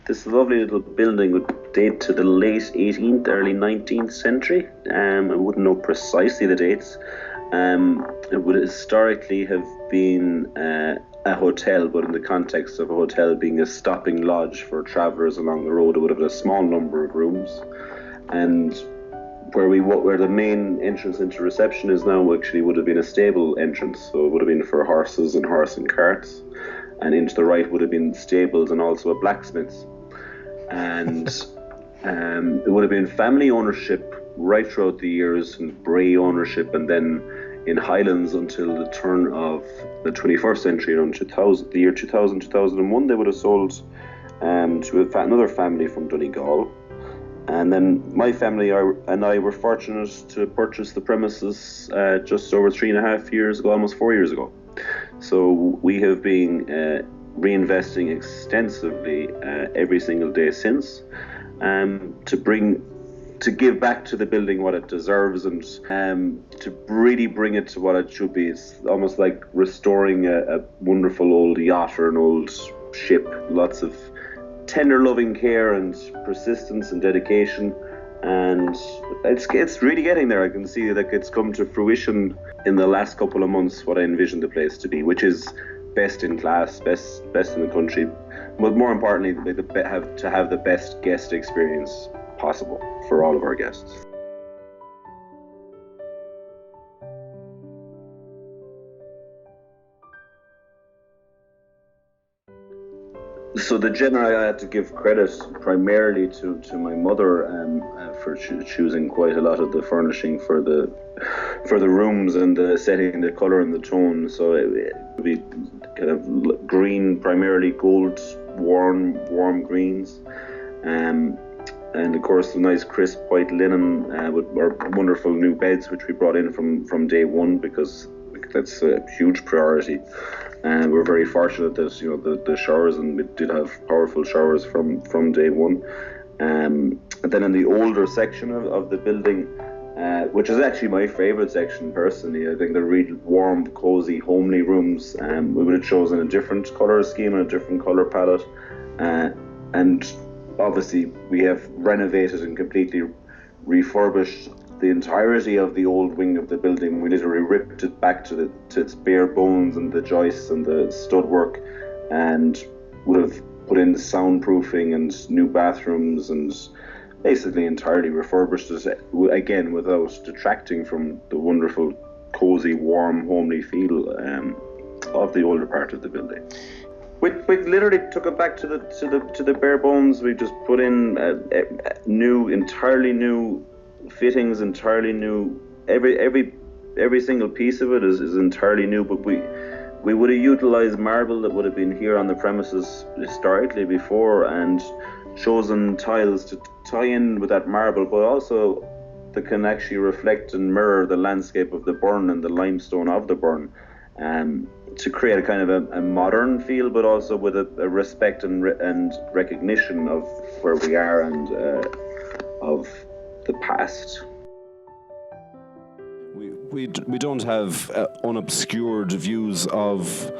This lovely little building would date to the late 18th, early 19th century. I wouldn't know precisely the dates. It would historically have been a hotel, but in the context of a hotel being a stopping lodge for travellers along the road, it would have had a small number of rooms. And where the main entrance into reception is now actually would have been a stable entrance, so it would have been for horses and horse and carts. And into the right would have been stables and also a blacksmith's. And it would have been family ownership right throughout the years, and Bray ownership, and then in Hylands until the turn of the 21st century, around 2000, the year 2000, 2001, they would have sold to another family from Donegal. And then my family and I were fortunate to purchase the premises just over 3.5 years ago, almost 4 years ago. So we have been reinvesting extensively every single day since, to give back to the building what it deserves, and to really bring it to what it should be. It's almost like restoring a wonderful old yacht or an old ship. Lots of tender loving care and persistence and dedication, and it's really getting there. I can see that it's come to fruition in the last couple of months, what I envisioned the place to be, which is best in class, best in the country, but more importantly, have the best guest experience possible for all of our guests. So I had to give credit primarily to my mother for choosing quite a lot of the furnishing for the rooms and the setting, the colour and the tone. So it would be kind of green, primarily gold, warm greens, and of course the nice crisp white linen with our wonderful new beds, which we brought in from day one, because that's a huge priority. And we're very fortunate that the showers, and we did have powerful showers from day one. And then in the older section of the building, which is actually my favourite section personally, I think they're really warm, cosy, homely rooms. We would have chosen a different colour scheme and a different colour palette. And obviously we have renovated and completely refurbished the entirety of the old wing of the building. We literally ripped it back to its bare bones, and the joists and the stud work, and would have put in soundproofing and new bathrooms, and basically entirely refurbished it, again without detracting from the wonderful, cosy, warm, homely feel of the older part of the building. We literally took it back to the bare bones. We just put in entirely new fittings, entirely new. Every single piece of it is entirely new. But we would have utilised marble that would have been here on the premises historically before, and chosen tiles to tie in with that marble, but also that can actually reflect and mirror the landscape of the burn and the limestone of the burn, to create a kind of a modern feel, but also with a respect and recognition of where we are and of the past. We don't have unobscured views of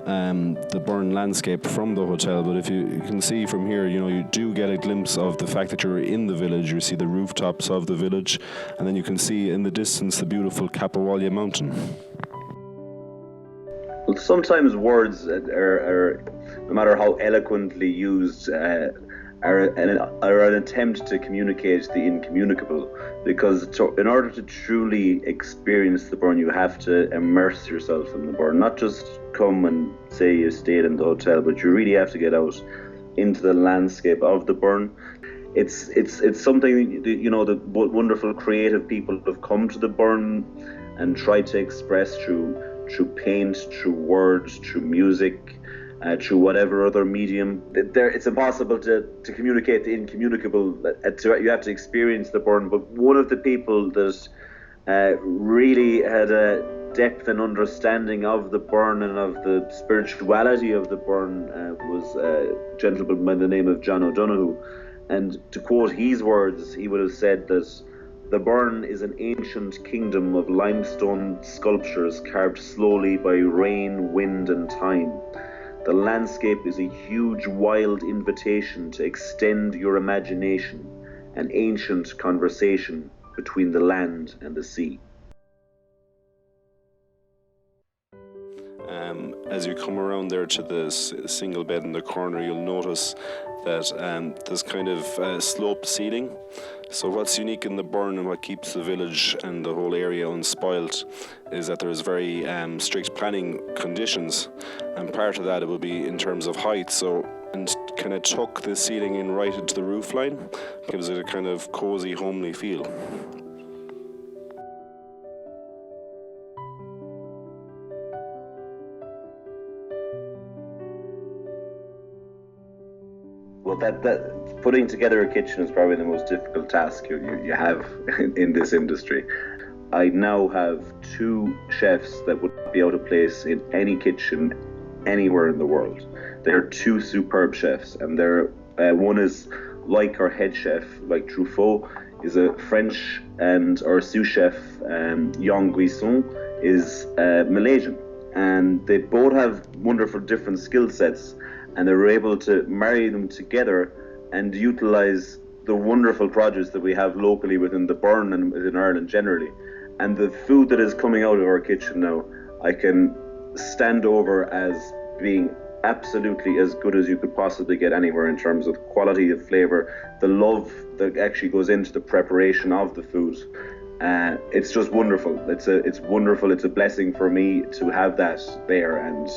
the Burren landscape from the hotel, but if you can see from here, you do get a glimpse of the fact that you're in the village. You see the rooftops of the village, and then you can see in the distance the beautiful Capawallia mountain. Well, sometimes words are, no matter how eloquently used, are an attempt to communicate the incommunicable, because in order to truly experience the burn, you have to immerse yourself in the burn, not just come and say you stayed in the hotel, but you really have to get out into the landscape of the burn. It's something the wonderful creative people have come to the burn and tried to express through paint, through words, through music, through whatever other medium. It's impossible to communicate the incommunicable. You have to experience the burn. But one of the people that really had a depth and understanding of the burn and of the spirituality of the burn was a gentleman by the name of John O'Donoghue. And to quote his words, he would have said that the burn is an ancient kingdom of limestone sculptures carved slowly by rain, wind and time. The landscape is a huge, wild invitation to extend your imagination, an ancient conversation between the land and the sea. As you come around there to the single bed in the corner, you'll notice that there's kind of sloped ceiling. So what's unique in the Burren and what keeps the village and the whole area unspoilt is that there's very strict planning conditions, and part of that it will be in terms of height. So and kind of tuck the ceiling in right into the roof line, gives it a kind of cozy, homely feel. Well, that putting together a kitchen is probably the most difficult task you have in this industry. I now have 2 chefs that would be out of place in any kitchen anywhere in the world. They're 2 superb chefs, and they're one is like our head chef, like Truffaut, is a French, and our sous chef, Yang Guisson, is Malaysian, and they both have wonderful different skill sets. And they were able to marry them together and utilize the wonderful produce that we have locally within the Burren and within Ireland generally. And the food that is coming out of our kitchen now, I can stand over as being absolutely as good as you could possibly get anywhere in terms of quality of flavour, the love that actually goes into the preparation of the food. It's just wonderful. It's wonderful. It's a blessing for me to have that there, and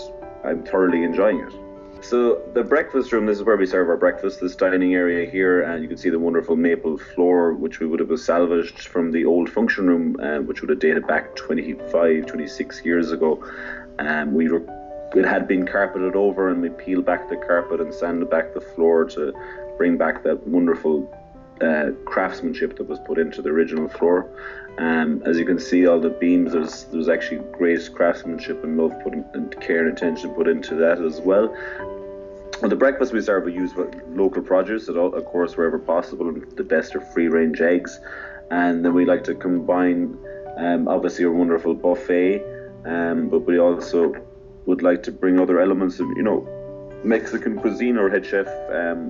I'm thoroughly enjoying it. So the breakfast room, this is where we serve our breakfast, this dining area here, and you can see the wonderful maple floor, which we would have salvaged from the old function room, which would have dated back 25, 26 years ago. It had been carpeted over, and we peeled back the carpet and sanded back the floor to bring back that wonderful craftsmanship that was put into the original floor. As you can see, all the beams, there's actually great craftsmanship and love and care and attention put into that as well. On the breakfast we serve, we use local produce, of course, wherever possible, and the best of free-range eggs. And then we like to combine, obviously, a wonderful buffet, but we also would like to bring other elements of, Mexican cuisine. Our head chef,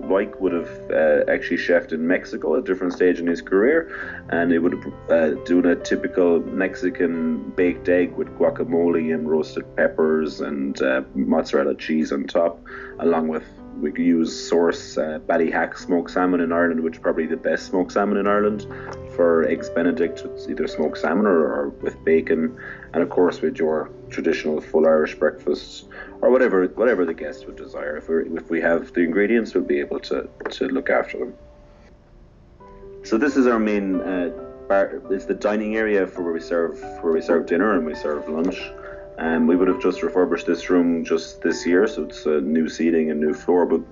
Mike, would have actually chefed in Mexico at a different stage in his career, and he would have done a typical Mexican baked egg with guacamole and roasted peppers and mozzarella cheese on top, along with, we could use source Ballyvaughan smoked salmon in Ireland, which is probably the best smoked salmon in Ireland. For eggs Benedict, it's either smoked salmon or with bacon, and of course with your traditional full Irish breakfast, or whatever the guest would desire. If we have the ingredients, we'll be able to look after them. So this is our main bar. It's the dining area for where we serve dinner and we serve lunch. We would have just refurbished this room just this year, so it's a new seating and new floor, but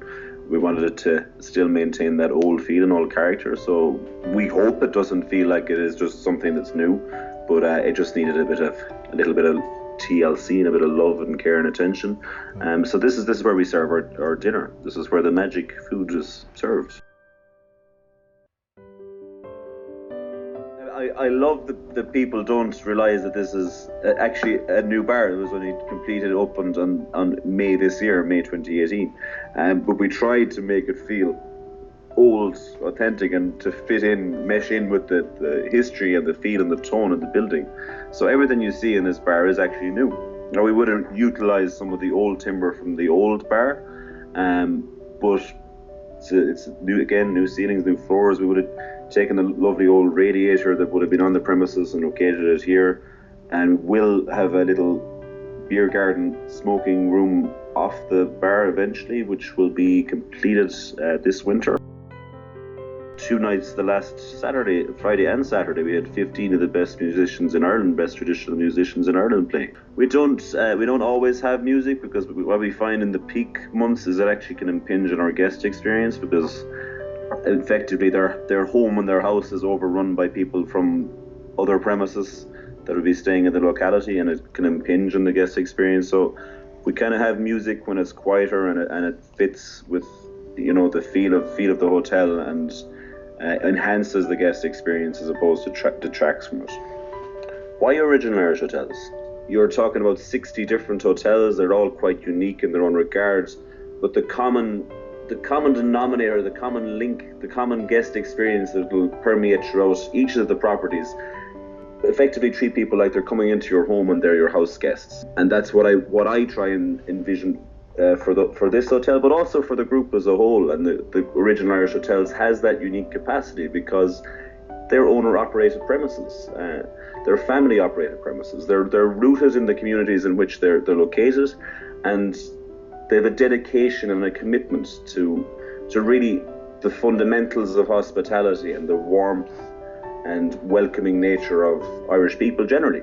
we wanted it to still maintain that old feel and old character. So we hope it doesn't feel like it is just something that's new, but it just needed a little bit of TLC and a bit of love and care and attention. So this is where we serve our dinner. This is where the magic food is served. I love that people don't realise that this is actually a new bar. It was only completed, opened on May this year, May 2018. But we tried to make it feel old, authentic, and to mesh in with the history and the feel and the tone of the building. So everything you see in this bar is actually new. Now, we would have utilised some of the old timber from the old bar, but it's new again, new ceilings, new floors. We would have taken the lovely old radiator that would have been on the premises and located it here, and we'll have a little beer garden smoking room off the bar eventually, which will be completed this winter. 2 nights, the last Friday and Saturday, we had 15 of the best musicians in Ireland, best traditional musicians in Ireland playing. We don't always have music, because what we find in the peak months is it actually can impinge on our guest experience, because effectively their home and their house is overrun by people from other premises that will be staying in the locality, and it can impinge on the guest experience. So we kind of have music when it's quieter, and it fits with the feel of the hotel, and enhances the guest experience as opposed to detracts from it. Why Original Irish Hotels? you're talking about 60 different hotels. They're all quite unique in their own regards, but the common denominator, the common link, the common guest experience that will permeate throughout each of the properties effectively treat people like they're coming into your home and they're your house guests. And that's what I try and envision for this hotel, but also for the group as a whole. And the Original Irish Hotels has that unique capacity because they're owner-operated premises. They're family-operated premises. They're rooted in the communities in which they're located, and they have a dedication and a commitment to really the fundamentals of hospitality and the warmth and welcoming nature of Irish people generally.